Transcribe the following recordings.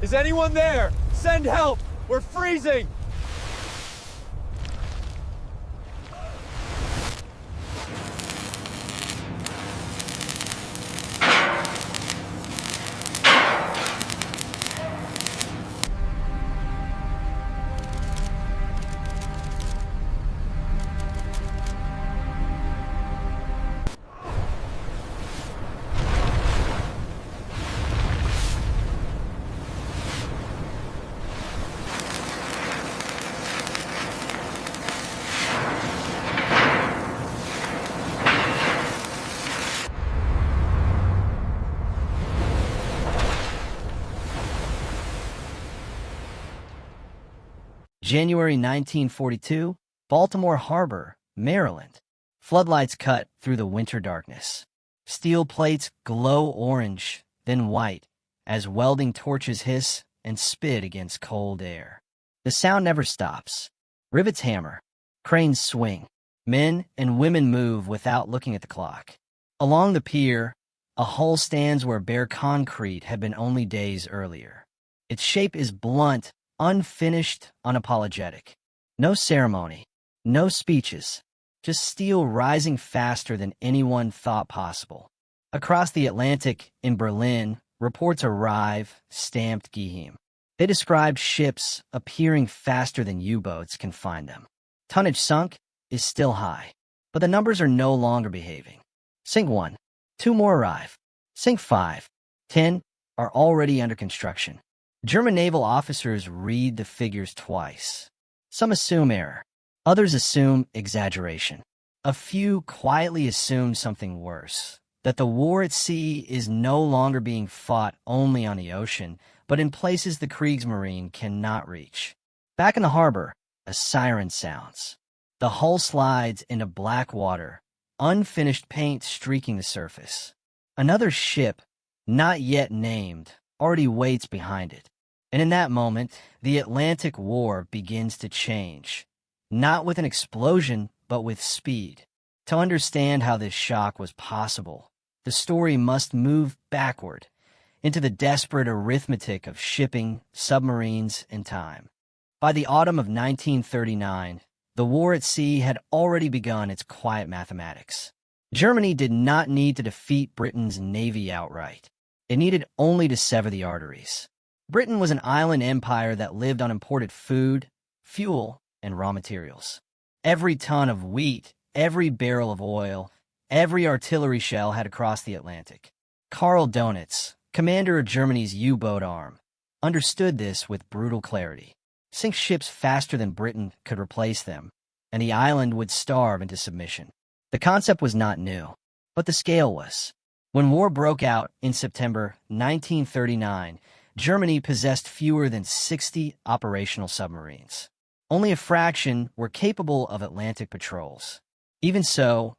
Is anyone there? Send help! We're freezing! January 1942, Baltimore Harbor, Maryland. Floodlights cut through the winter darkness. Steel plates glow orange, then white, as welding torches hiss and spit against cold air. The sound never stops. Rivets hammer. Cranes swing. Men and women move without looking at the clock. Along the pier, a hull stands where bare concrete had been only days earlier. Its shape is blunt, unfinished, unapologetic. No ceremony, no speeches, just steel rising faster than anyone thought possible. Across the Atlantic, in Berlin, reports arrive, stamped Geheim. They described ships appearing faster than U-boats can find them. Tonnage sunk is still high, but the numbers are no longer behaving. Sink 1, 2 more arrive. Sink 5, 10 are already under construction. German naval officers read the figures twice. Some assume error. Others assume exaggeration. A few quietly assume something worse, that the war at sea is no longer being fought only on the ocean, but in places the Kriegsmarine cannot reach. Back in the harbor, a siren sounds. The hull slides into black water, unfinished paint streaking the surface. Another ship, not yet named, already waits behind it. And in that moment, the Atlantic War begins to change. Not with an explosion, but with speed. To understand how this shock was possible, the story must move backward into the desperate arithmetic of shipping, submarines, and time. By the autumn of 1939, the war at sea had already begun its quiet mathematics. Germany did not need to defeat Britain's navy outright. It needed only to sever the arteries. Britain was an island empire that lived on imported food, fuel, and raw materials. Every ton of wheat, every barrel of oil, every artillery shell had to cross the Atlantic. Karl Donitz, commander of Germany's U-boat arm, understood this with brutal clarity. Sink ships faster than Britain could replace them, and the island would starve into submission. The concept was not new, but the scale was. When war broke out in September 1939, Germany possessed fewer than 60 operational submarines. Only a fraction were capable of Atlantic patrols. Even so,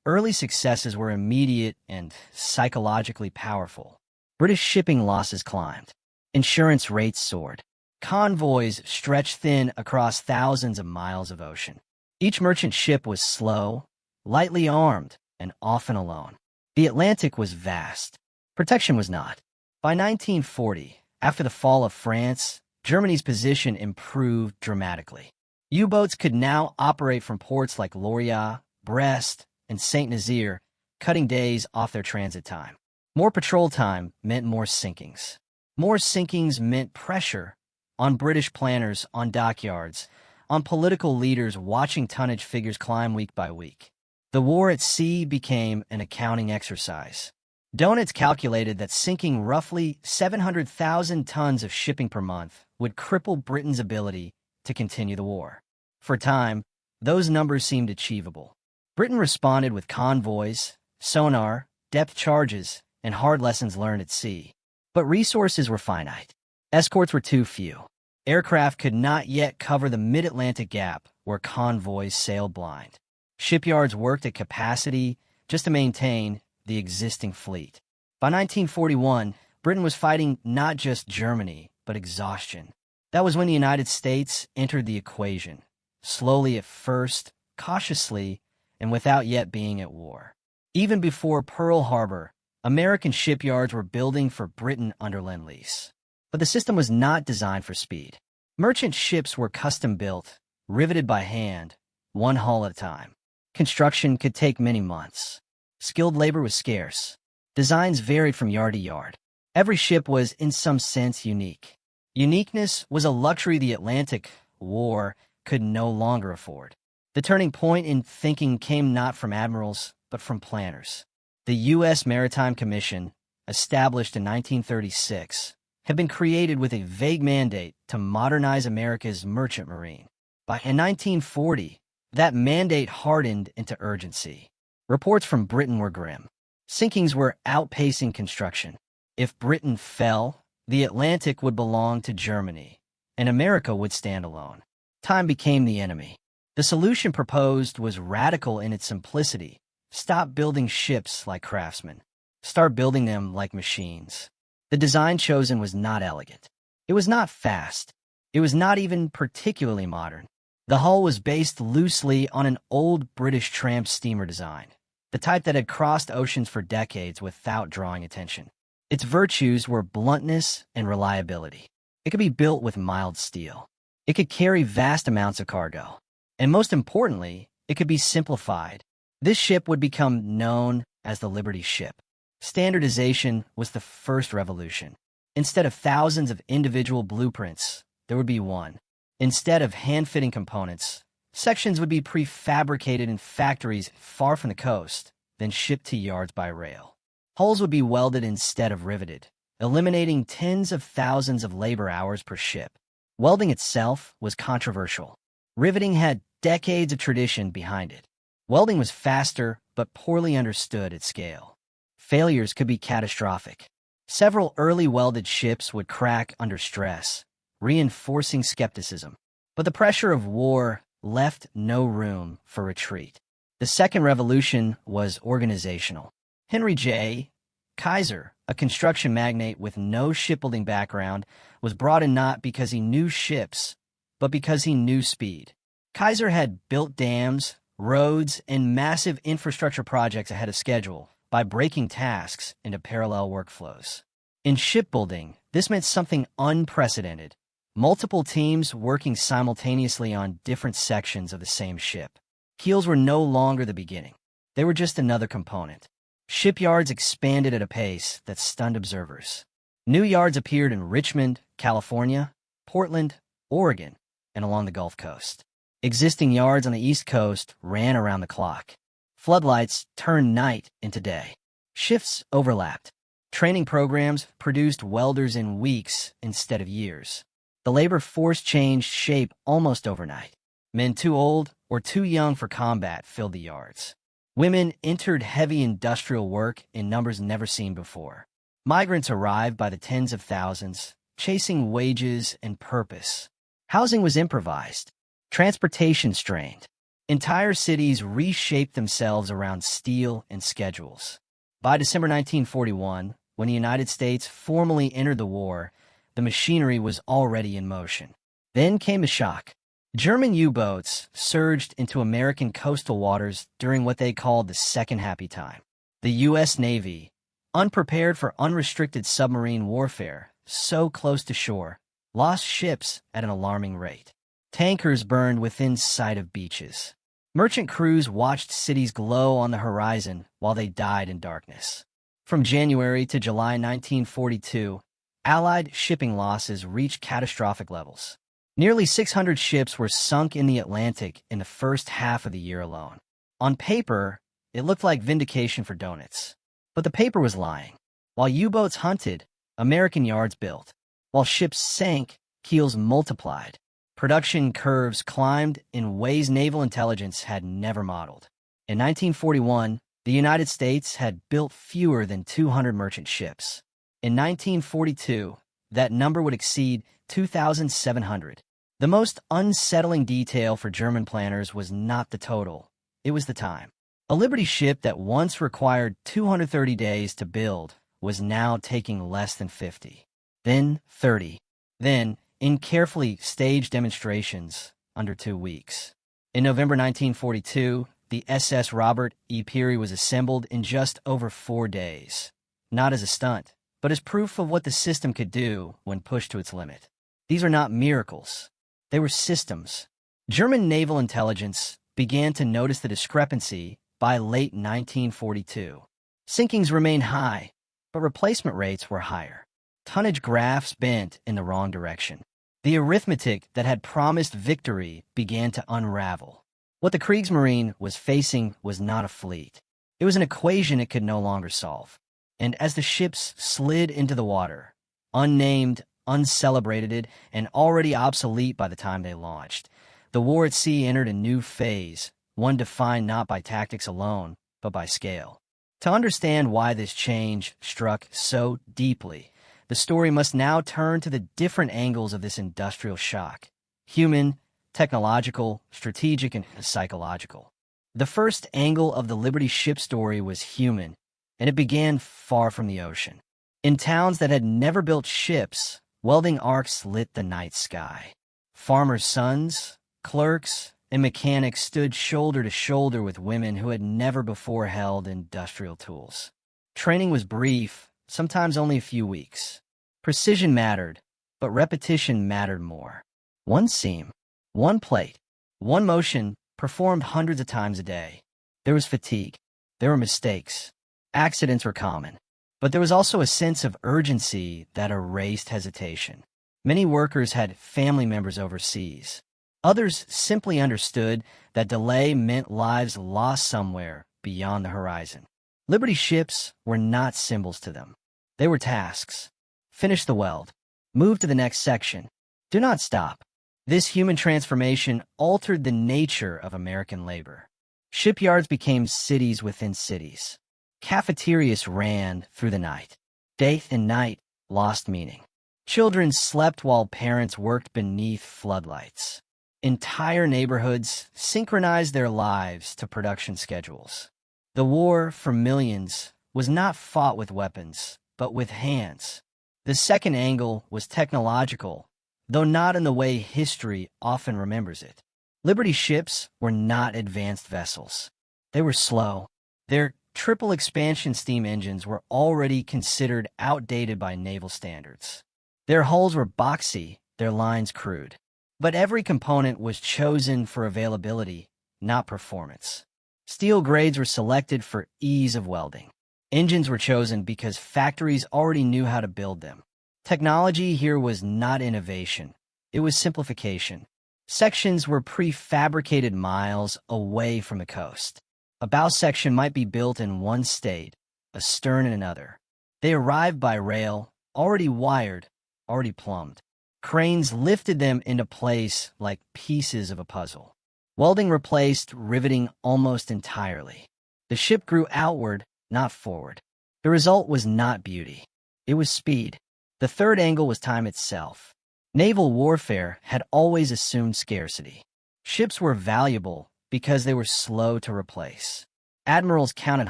early successes were immediate and psychologically powerful. British shipping losses climbed. Insurance rates soared. Convoys stretched thin across thousands of miles of ocean. Each merchant ship was slow, lightly armed, and often alone. The Atlantic was vast. Protection was not. By 1940, after the fall of France, Germany's position improved dramatically. U-boats could now operate from ports like Lorient, Brest, and Saint-Nazaire, cutting days off their transit time. More patrol time meant more sinkings. More sinkings meant pressure on British planners, on dockyards, on political leaders watching tonnage figures climb week by week. The war at sea became an accounting exercise. Donitz calculated that sinking roughly 700,000 tons of shipping per month would cripple Britain's ability to continue the war. For a time, those numbers seemed achievable. Britain responded with convoys, sonar, depth charges, and hard lessons learned at sea. But resources were finite. Escorts were too few. Aircraft could not yet cover the mid-Atlantic gap where convoys sailed blind. Shipyards worked at capacity just to maintain the existing fleet. By 1941, Britain was fighting not just Germany, but exhaustion. That was when the United States entered the equation, slowly at first, cautiously, and without yet being at war. Even before Pearl Harbor, American shipyards were building for Britain under Lend-Lease. But the system was not designed for speed. Merchant ships were custom-built, riveted by hand, one hull at a time. Construction could take many months. Skilled labor was scarce. Designs varied from yard to yard. Every ship was, in some sense, unique. Uniqueness was a luxury the Atlantic War could no longer afford. The turning point in thinking came not from admirals, but from planners. The U.S. Maritime Commission, established in 1936, had been created with a vague mandate to modernize America's merchant marine. By 1940, that mandate hardened into urgency. Reports from Britain were grim. Sinkings were outpacing construction. If Britain fell, the Atlantic would belong to Germany, and America would stand alone. Time became the enemy. The solution proposed was radical in its simplicity. Stop building ships like craftsmen. Start building them like machines. The design chosen was not elegant. It was not fast. It was not even particularly modern. The hull was based loosely on an old British tramp steamer design, the type that had crossed oceans for decades without drawing attention. Its virtues were bluntness and reliability. It could be built with mild steel. It could carry vast amounts of cargo. And most importantly, it could be simplified. This ship would become known as the Liberty ship. Standardization was the first revolution. Instead of thousands of individual blueprints, there would be one. Instead of hand-fitting components, sections would be prefabricated in factories far from the coast, then shipped to yards by rail. Hulls would be welded instead of riveted, eliminating tens of thousands of labor hours per ship. Welding itself was controversial. Riveting had decades of tradition behind it. Welding was faster, but poorly understood at scale. Failures could be catastrophic. Several early welded ships would crack under stress, reinforcing skepticism. But the pressure of war left no room for retreat. The second revolution was organizational. Henry J. Kaiser, a construction magnate with no shipbuilding background, was brought in not because he knew ships, but because he knew speed. Kaiser had built dams, roads, and massive infrastructure projects ahead of schedule by breaking tasks into parallel workflows. In shipbuilding, this meant something unprecedented. Multiple teams working simultaneously on different sections of the same ship. Keels were no longer the beginning. They were just another component. Shipyards expanded at a pace that stunned observers. New yards appeared in Richmond, California, Portland, Oregon, and along the Gulf Coast. Existing yards on the East Coast ran around the clock. Floodlights turned night into day. Shifts overlapped. Training programs produced welders in weeks instead of years. The labor force changed shape almost overnight. Men too old or too young for combat filled the yards. Women entered heavy industrial work in numbers never seen before. Migrants arrived by the tens of thousands, chasing wages and purpose. Housing was improvised. Transportation strained. Entire cities reshaped themselves around steel and schedules. By December 1941, when the United States formally entered the war, the machinery was already in motion. Then came a shock. German U-boats surged into American coastal waters during what they called the Second Happy Time. The U.S. Navy, unprepared for unrestricted submarine warfare, so close to shore, lost ships at an alarming rate. Tankers burned within sight of beaches. Merchant crews watched cities glow on the horizon while they died in darkness. From January to July 1942, Allied shipping losses reached catastrophic levels. Nearly 600 ships were sunk in the Atlantic in the first half of the year alone. On paper, it looked like vindication for donuts. But the paper was lying. While U-boats hunted, American yards built. While ships sank, keels multiplied. Production curves climbed in ways naval intelligence had never modeled. In 1941, the United States had built fewer than 200 merchant ships. In 1942, that number would exceed 2,700. The most unsettling detail for German planners was not the total, it was the time. A Liberty ship that once required 230 days to build was now taking less than 50. Then 30. Then, in carefully staged demonstrations, under 2 weeks. In November 1942, the SS Robert E. Peary was assembled in just over 4 days. Not as a stunt, but as proof of what the system could do when pushed to its limit. These are not miracles. They were systems. German naval intelligence began to notice the discrepancy by late 1942. Sinkings remained high, but replacement rates were higher. Tonnage graphs bent in the wrong direction. The arithmetic that had promised victory began to unravel. What the Kriegsmarine was facing was not a fleet. It was an equation it could no longer solve. And as the ships slid into the water, unnamed, uncelebrated, and already obsolete by the time they launched, the war at sea entered a new phase, one defined not by tactics alone, but by scale. To understand why this change struck so deeply, the story must now turn to the different angles of this industrial shock: human, technological, strategic, and psychological. The first angle of the Liberty ship story was human, and it began far from the ocean. In towns that had never built ships, welding arcs lit the night sky. Farmers' sons, clerks, and mechanics stood shoulder to shoulder with women who had never before held industrial tools. Training was brief, sometimes only a few weeks. Precision mattered, but repetition mattered more. One seam, one plate, one motion performed hundreds of times a day. There was fatigue. There were mistakes. Accidents were common. But there was also a sense of urgency that erased hesitation. Many workers had family members overseas. Others simply understood that delay meant lives lost somewhere beyond the horizon. Liberty ships were not symbols to them. They were tasks. Finish the weld. Move to the next section. Do not stop. This human transformation altered the nature of American labor. Shipyards became cities within cities. Cafeterias ran through the night. Day and night lost meaning. Children slept while parents worked beneath floodlights. Entire neighborhoods synchronized their lives to production schedules. The war for millions was not fought with weapons, but with hands. The second angle was technological, though not in the way history often remembers it. Liberty ships were not advanced vessels. They were slow. Their triple expansion steam engines were already considered outdated by naval standards. Their hulls were boxy, their lines crude. But every component was chosen for availability, not performance. Steel grades were selected for ease of welding. Engines were chosen because factories already knew how to build them. Technology here was not innovation. It was simplification. Sections were prefabricated miles away from the coast. A bow section might be built in one state, a stern in another. They arrived by rail, already wired, already plumbed. Cranes lifted them into place like pieces of a puzzle. Welding replaced riveting almost entirely. The ship grew outward, not forward. The result was not beauty. It was speed. The third angle was time itself. Naval warfare had always assumed scarcity. Ships were valuable because they were slow to replace. Admirals counted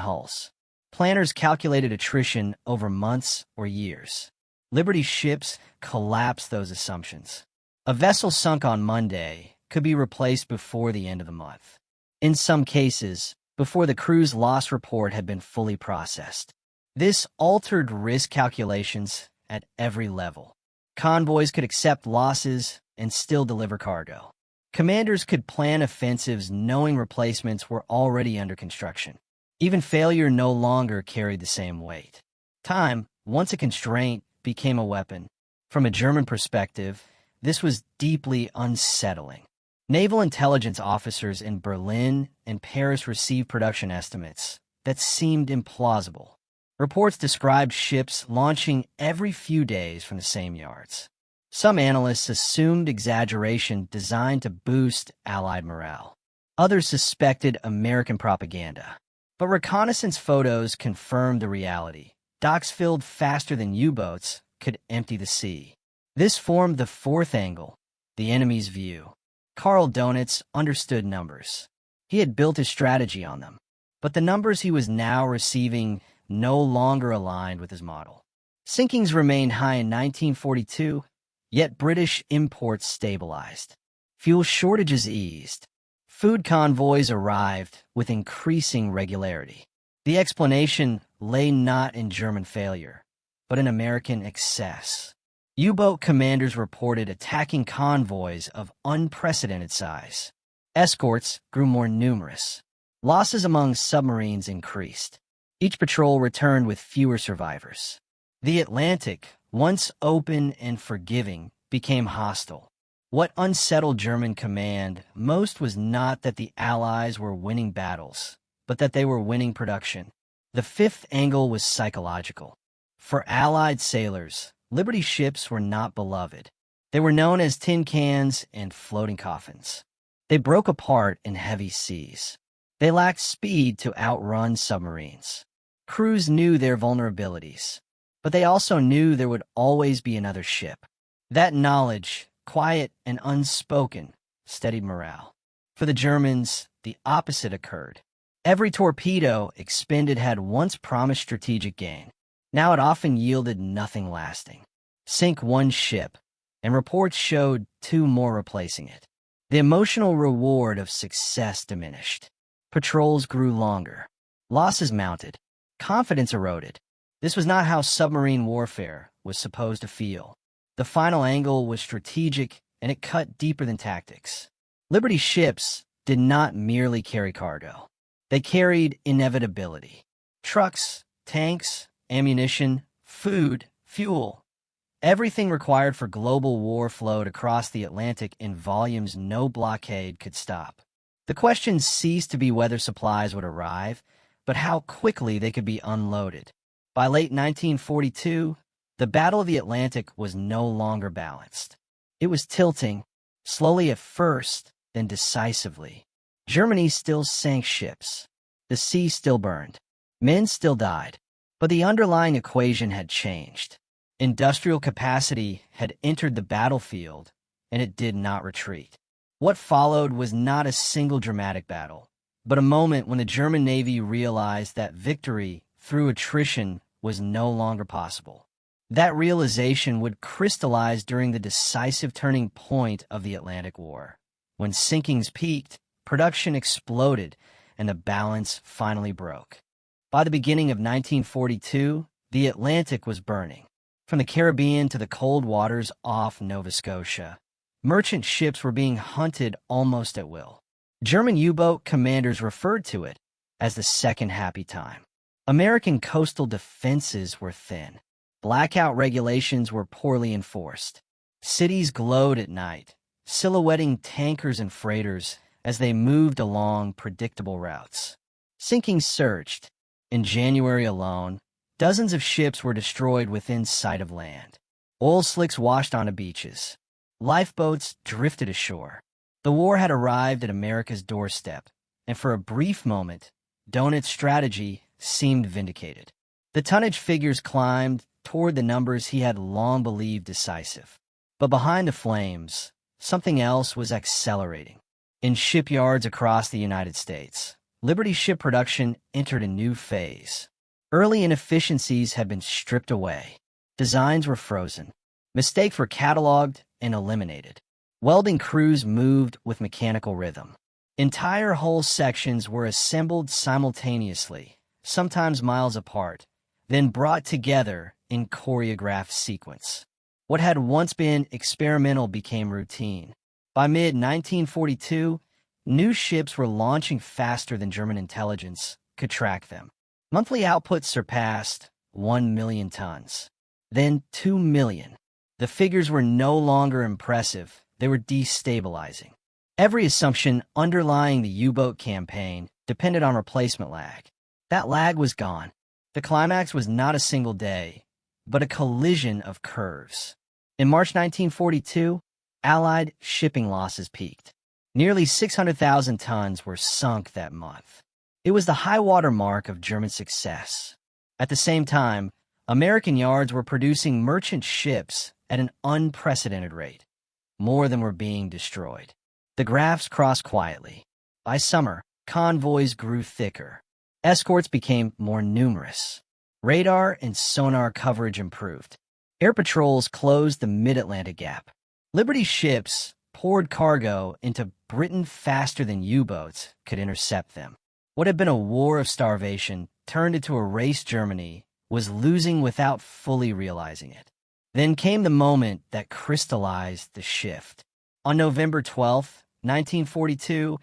hulls. Planners calculated attrition over months or years. Liberty ships collapsed those assumptions. A vessel sunk on Monday could be replaced before the end of the month. In some cases, before the crew's loss report had been fully processed. This altered risk calculations at every level. Convoys could accept losses and still deliver cargo. Commanders could plan offensives knowing replacements were already under construction. Even failure no longer carried the same weight. Time, once a constraint, became a weapon. From a German perspective, this was deeply unsettling. Naval intelligence officers in Berlin and Paris received production estimates that seemed implausible. Reports described ships launching every few days from the same yards. Some analysts assumed exaggeration designed to boost Allied morale. Others suspected American propaganda. But reconnaissance photos confirmed the reality. Docks filled faster than U-boats could empty the sea. This formed the fourth angle, the enemy's view. Karl Donitz understood numbers. He had built his strategy on them. But the numbers he was now receiving no longer aligned with his model. Sinkings remained high in 1942, yet British imports stabilized. Fuel shortages eased. Food convoys arrived with increasing regularity. The explanation lay not in German failure, but an American excess. U-boat commanders reported attacking convoys of unprecedented size. Escorts grew more numerous. Losses among submarines increased. Each patrol returned with fewer survivors. The Atlantic, once open and forgiving, became hostile. What unsettled German command most was not that the Allies were winning battles, but that they were winning production. The fifth angle was psychological. For Allied sailors, Liberty ships were not beloved. They were known as tin cans and floating coffins. They broke apart in heavy seas. They lacked speed to outrun submarines. Crews knew their vulnerabilities, but they also knew there would always be another ship. That knowledge, quiet and unspoken, steadied morale. For the Germans, the opposite occurred. Every torpedo expended had once promised strategic gain. Now it often yielded nothing lasting. Sink one ship, and reports showed two more replacing it. The emotional reward of success diminished. Patrols grew longer. Losses mounted. Confidence eroded. This was not how submarine warfare was supposed to feel. The final angle was strategic, and it cut deeper than tactics. Liberty ships did not merely carry cargo. They carried inevitability. Trucks, tanks, ammunition, food, fuel. Everything required for global war flowed across the Atlantic in volumes no blockade could stop. The question ceased to be whether supplies would arrive, but how quickly they could be unloaded. By late 1942, the Battle of the Atlantic was no longer balanced. It was tilting, slowly at first, then decisively. Germany still sank ships. The sea still burned. Men still died. But the underlying equation had changed. Industrial capacity had entered the battlefield, and it did not retreat. What followed was not a single dramatic battle, but a moment when the German Navy realized that victory through attrition was no longer possible. That realization would crystallize during the decisive turning point of the Atlantic War. When sinkings peaked, production exploded, and the balance finally broke. By the beginning of 1942, the Atlantic was burning. From the Caribbean to the cold waters off Nova Scotia, merchant ships were being hunted almost at will. German U-boat commanders referred to it as the second happy time. American coastal defenses were thin. Blackout regulations were poorly enforced. Cities glowed at night, silhouetting tankers and freighters as they moved along predictable routes. Sinkings surged. In January alone, dozens of ships were destroyed within sight of land. Oil slicks washed onto beaches. Lifeboats drifted ashore. The war had arrived at America's doorstep, and for a brief moment, Donit's strategy seemed vindicated. The tonnage figures climbed toward the numbers he had long believed decisive. But behind the flames, something else was accelerating. In shipyards across the United States, Liberty ship production entered a new phase. Early inefficiencies had been stripped away. Designs were frozen. Mistakes were cataloged and eliminated. Welding crews moved with mechanical rhythm. Entire hull sections were assembled simultaneously, sometimes miles apart, then brought together in choreographed sequence. What had once been experimental became routine. By mid-1942, new ships were launching faster than German intelligence could track them. Monthly output surpassed 1 million tons, then 2 million. The figures were no longer impressive, they were destabilizing. Every assumption underlying the U-boat campaign depended on replacement lag. That lag was gone. The climax was not a single day, but a collision of curves. In March 1942, Allied shipping losses peaked. Nearly 600,000 tons were sunk that month. It was the high-water mark of German success. At the same time, American yards were producing merchant ships at an unprecedented rate, more than were being destroyed. The graphs crossed quietly. By summer, convoys grew thicker. Escorts became more numerous. Radar and sonar coverage improved. Air patrols closed the mid-Atlantic gap. Liberty ships poured cargo into Britain faster than U-boats could intercept them. What had been a war of starvation turned into a race Germany was losing without fully realizing it. Then came the moment that crystallized the shift. On November 12, 1942,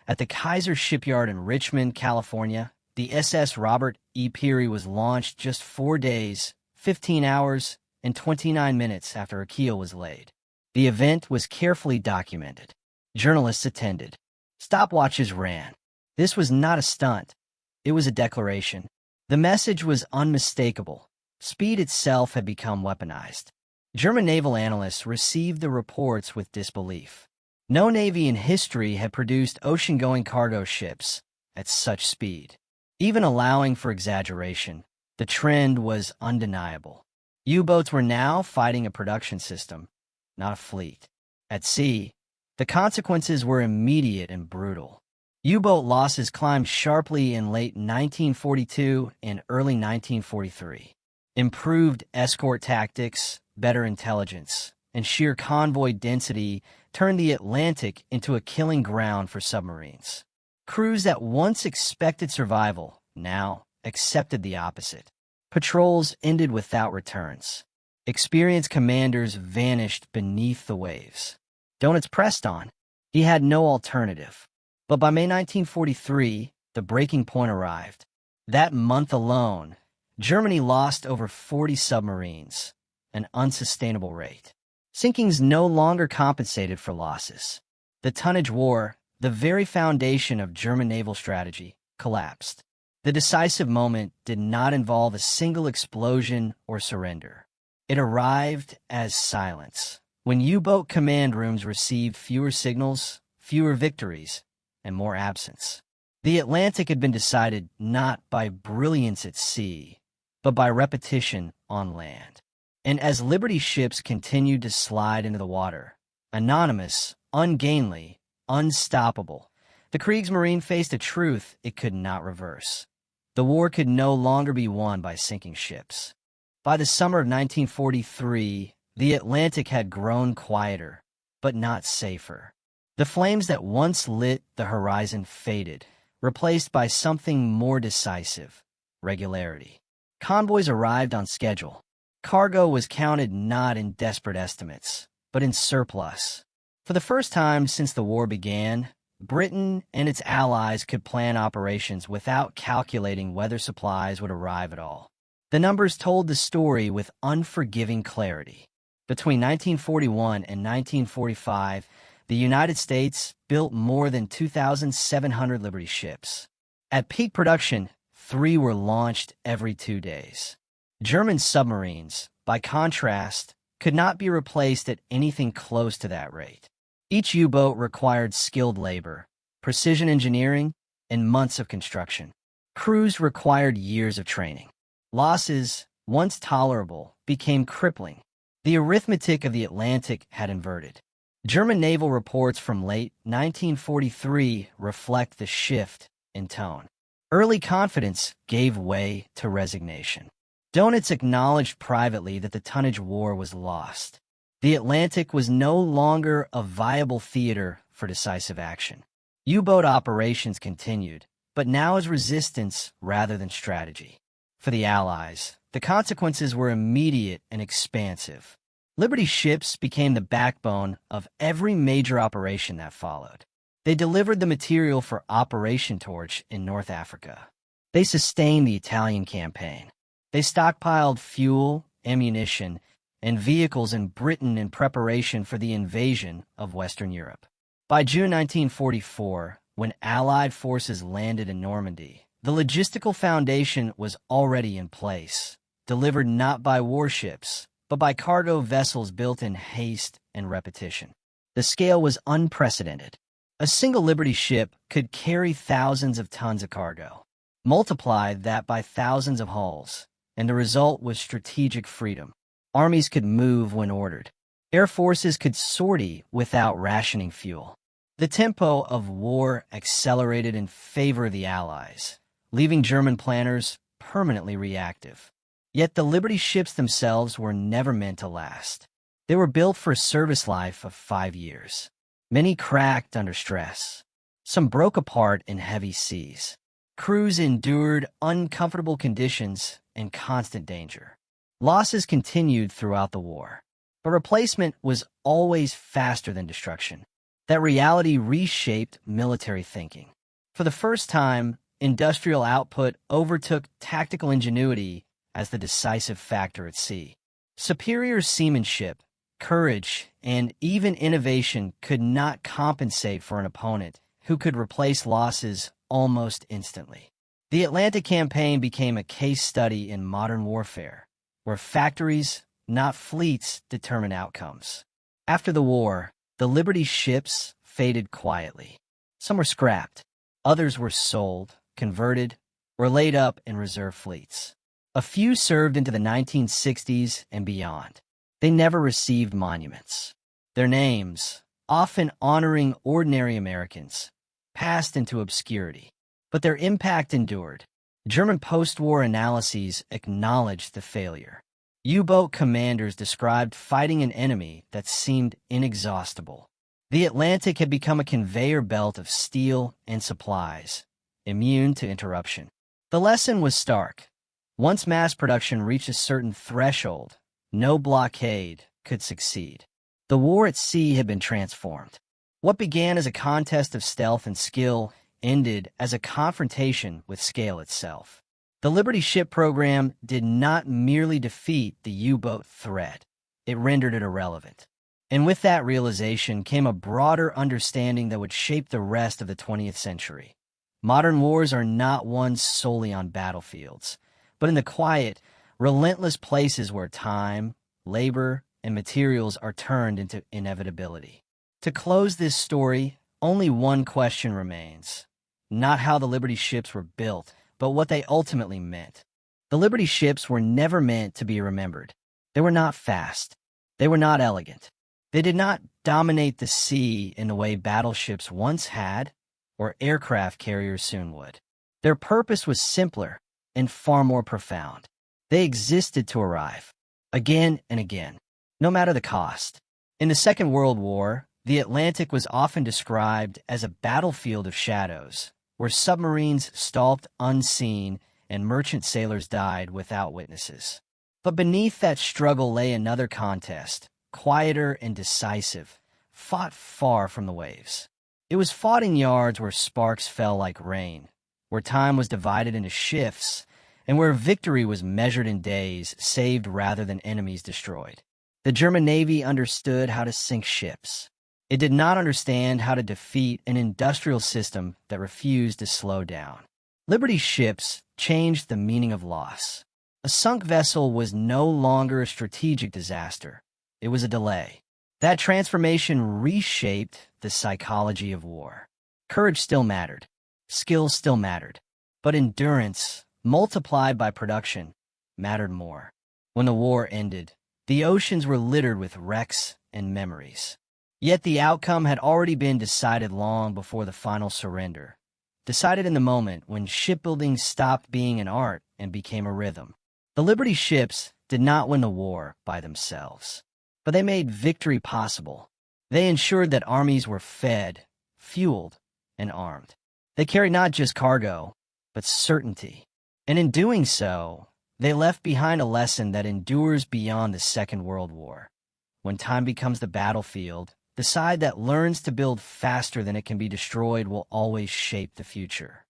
at the Kaiser Shipyard in Richmond, California, the SS Robert E. Peary was launched just 4 days, 15 hours, and 29 minutes after a keel was laid. The event was carefully documented. Journalists attended. Stopwatches ran. This was not a stunt. It was a declaration. The message was unmistakable. Speed itself had become weaponized. German naval analysts received the reports with disbelief. No navy in history had produced ocean-going cargo ships at such speed. Even allowing for exaggeration, the trend was undeniable. U-boats were now fighting a production system, not a fleet. At sea, the consequences were immediate and brutal. U-boat losses climbed sharply in late 1942 and early 1943. Improved escort tactics, better intelligence, and sheer convoy density turned the Atlantic into a killing ground for submarines. Crews that once expected survival now accepted the opposite. Patrols ended without returns. Experienced commanders vanished beneath the waves. Donitz pressed on. He had no alternative. But by May 1943, the breaking point arrived. That month alone, Germany lost over 40 submarines, an unsustainable rate. Sinkings no longer compensated for losses. The tonnage war, the very foundation of German naval strategy, collapsed. The decisive moment did not involve a single explosion or surrender. It arrived as silence. When U-boat command rooms received fewer signals, fewer victories, and more absence. The Atlantic had been decided not by brilliance at sea, but by repetition on land. And as Liberty ships continued to slide into the water, anonymous, ungainly, unstoppable, the Kriegsmarine faced a truth it could not reverse. The war could no longer be won by sinking ships. By the summer of 1943, the Atlantic had grown quieter, but not safer. The flames that once lit the horizon faded, replaced by something more decisive: regularity. Convoys arrived on schedule. Cargo was counted not in desperate estimates, but in surplus. For the first time since the war began, Britain and its allies could plan operations without calculating whether supplies would arrive at all. The numbers told the story with unforgiving clarity. Between 1941 and 1945, the United States built more than 2,700 Liberty ships. At peak production, 3 were launched every 2 days. German submarines, by contrast, could not be replaced at anything close to that rate. Each U-boat required skilled labor, precision engineering, and months of construction. Crews required years of training. Losses, once tolerable, became crippling. The arithmetic of the Atlantic had inverted. German naval reports from late 1943 reflect the shift in tone. Early confidence gave way to resignation. Donitz acknowledged privately that the tonnage war was lost. The Atlantic was no longer a viable theater for decisive action. U-boat operations continued, but now as resistance rather than strategy. For the Allies, the consequences were immediate and expansive. Liberty ships became the backbone of every major operation that followed. They delivered the material for Operation Torch in North Africa. They sustained the Italian campaign. They stockpiled fuel, ammunition, and vehicles in Britain in preparation for the invasion of Western Europe. By June 1944, when Allied forces landed in Normandy, the logistical foundation was already in place, delivered not by warships, but by cargo vessels built in haste and repetition. The scale was unprecedented. A single Liberty ship could carry thousands of tons of cargo. Multiply that by thousands of hulls, and the result was strategic freedom. Armies could move when ordered. Air forces could sortie without rationing fuel. The tempo of war accelerated in favor of the Allies, leaving German planners permanently reactive. Yet the Liberty ships themselves were never meant to last. They were built for a service life of 5 years. Many cracked under stress. Some broke apart in heavy seas. Crews endured uncomfortable conditions and constant danger. Losses continued throughout the war, but replacement was always faster than destruction. That reality reshaped military thinking. For the first time, industrial output overtook tactical ingenuity as the decisive factor at sea. Superior seamanship, courage, and even innovation could not compensate for an opponent who could replace losses almost instantly. The Atlantic Campaign became a case study in modern warfare, where factories, not fleets, determine outcomes. After the war, the Liberty ships faded quietly. Some were scrapped, others were sold, converted, or laid up in reserve fleets. A few served into the 1960s and beyond. They never received monuments. Their names, often honoring ordinary Americans, passed into obscurity. But their impact endured. German post-war analyses acknowledged the failure. U-boat commanders described fighting an enemy that seemed inexhaustible. The Atlantic had become a conveyor belt of steel and supplies, immune to interruption. The lesson was stark. Once mass production reached a certain threshold, no blockade could succeed. The war at sea had been transformed. What began as a contest of stealth and skill ended as a confrontation with scale itself. The Liberty ship program did not merely defeat the U-boat threat, it rendered it irrelevant. And with that realization came a broader understanding that would shape the rest of the 20th century. Modern wars are not won solely on battlefields, but in the quiet, relentless places where time, labor, and materials are turned into inevitability. To close this story, only one question remains. Not how the Liberty ships were built, but what they ultimately meant. The Liberty ships were never meant to be remembered. They were not fast. They were not elegant. They did not dominate the sea in the way battleships once had, or aircraft carriers soon would. Their purpose was simpler and far more profound. They existed to arrive, again and again, no matter the cost. In the Second World War, the Atlantic was often described as a battlefield of shadows, where submarines stalked unseen and merchant sailors died without witnesses. But beneath that struggle lay another contest, quieter and decisive, fought far from the waves. It was fought in yards where sparks fell like rain, where time was divided into shifts, and where victory was measured in days, saved rather than enemies destroyed. The German Navy understood how to sink ships. It did not understand how to defeat an industrial system that refused to slow down. Liberty ships changed the meaning of loss. A sunk vessel was no longer a strategic disaster. It was a delay. That transformation reshaped the psychology of war. Courage still mattered. Skill still mattered. But endurance, multiplied by production, mattered more. When the war ended, the oceans were littered with wrecks and memories. Yet the outcome had already been decided long before the final surrender, decided in the moment when shipbuilding stopped being an art and became a rhythm. The Liberty ships did not win the war by themselves, but they made victory possible. They ensured that armies were fed, fueled, and armed. They carried not just cargo, but certainty. And in doing so, they left behind a lesson that endures beyond the Second World War. When time becomes the battlefield, the side that learns to build faster than it can be destroyed will always shape the future.